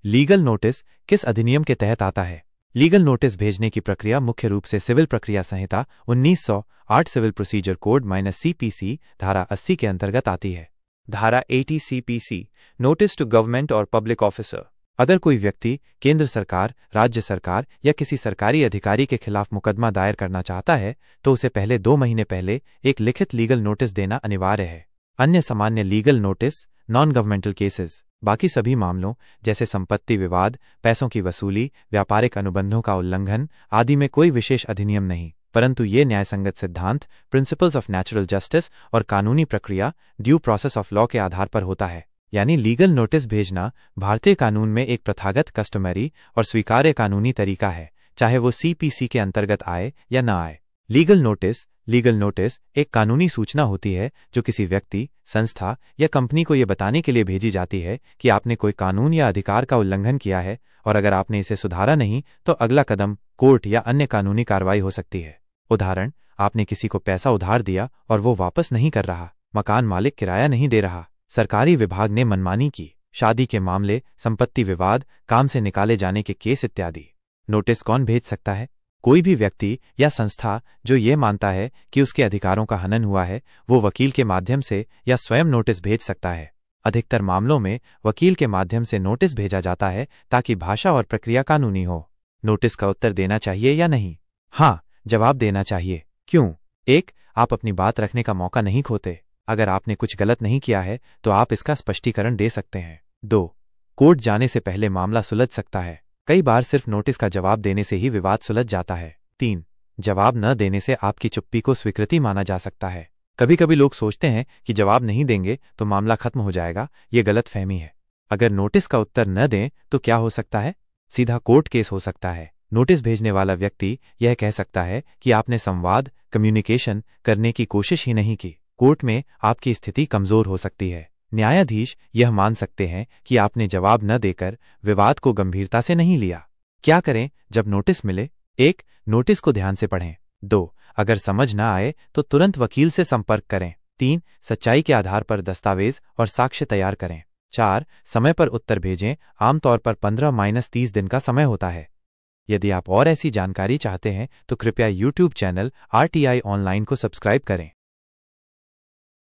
Legal notice किस अधिनियम के तहत आता है? लीगल नोटिस भेजने की प्रक्रिया मुख्य रूप से सिविल प्रक्रिया संहिता 1908 सिविल प्रोसीजर कोड -CPC धारा 80 के अंतर्गत आती है। धारा 80 CPC नोटिस टू गवर्नमेंट और पब्लिक ऑफिसर। अगर कोई व्यक्ति केंद्र सरकार, राज्य सरकार या किसी सरकारी अधिकारी के खिलाफ मुकदमा दायर करना चाहता है तो उसे पहले 2 महीने पहले एक लिखित लीगल नोटिस देना अनिवार्य है। अन्य सामान्य legal notice non governmental cases बाकी सभी मामलों जैसे संपत्ति विवाद, पैसों की वसूली, व्यापारिक अनुबंधों का उल्लंघन आदि में कोई विशेष अधिनियम नहीं, परंतु ये न्यायसंगत सिद्धांत प्रिंसिपल्स ऑफ नेचुरल जस्टिस और कानूनी प्रक्रिया ड्यू प्रोसेस ऑफ लॉ के आधार पर होता है। यानी लीगल नोटिस भेजना भारतीय कानून में एक प्रथागत कस्टमरी और स्वीकार्य कानूनी तरीका है, चाहे वो CPC के अंतर्गत आए या न आए। लीगल नोटिस एक कानूनी सूचना होती है जो किसी व्यक्ति, संस्था या कंपनी को यह बताने के लिए भेजी जाती है कि आपने कोई कानून या अधिकार का उल्लंघन किया है और अगर आपने इसे सुधारा नहीं तो अगला कदम कोर्ट या अन्य कानूनी कार्रवाई हो सकती है। उदाहरण, आपने किसी को पैसा उधार दिया और वो वापस नहीं कर रहा, मकान मालिक किराया नहीं दे रहा, सरकारी विभाग ने मनमानी की, शादी के मामले, संपत्ति विवाद, काम से निकाले जाने के केस इत्यादि। नोटिस कौन भेज सकता है? कोई भी व्यक्ति या संस्था जो ये मानता है कि उसके अधिकारों का हनन हुआ है वो वकील के माध्यम से या स्वयं नोटिस भेज सकता है। अधिकतर मामलों में वकील के माध्यम से नोटिस भेजा जाता है ताकि भाषा और प्रक्रिया कानूनी हो। नोटिस का उत्तर देना चाहिए या नहीं? हाँ, जवाब देना चाहिए। क्यों? 1. आप अपनी बात रखने का मौका नहीं खोते। अगर आपने कुछ गलत नहीं किया है तो आप इसका स्पष्टीकरण दे सकते हैं। 2. कोर्ट जाने से पहले मामला सुलझ सकता है। कई बार सिर्फ नोटिस का जवाब देने से ही विवाद सुलझ जाता है। 3. जवाब न देने से आपकी चुप्पी को स्वीकृति माना जा सकता है। कभी कभी लोग सोचते हैं कि जवाब नहीं देंगे तो मामला खत्म हो जाएगा, ये गलतफहमी है। अगर नोटिस का उत्तर न दें तो क्या हो सकता है? सीधा कोर्ट केस हो सकता है। नोटिस भेजने वाला व्यक्ति यह कह सकता है कि आपने संवाद, कम्युनिकेशन करने की कोशिश ही नहीं की। कोर्ट में आपकी स्थिति कमजोर हो सकती है। न्यायाधीश यह मान सकते हैं कि आपने जवाब न देकर विवाद को गंभीरता से नहीं लिया। क्या करें जब नोटिस मिले? 1. नोटिस को ध्यान से पढ़ें। 2. अगर समझ न आए तो तुरंत वकील से संपर्क करें। 3. सच्चाई के आधार पर दस्तावेज और साक्ष्य तैयार करें। 4. समय पर उत्तर भेजें। आमतौर पर 15-30 दिन का समय होता है। यदि आप और ऐसी जानकारी चाहते हैं तो कृपया YouTube चैनल RTI ऑनलाइन को सब्सक्राइब करें।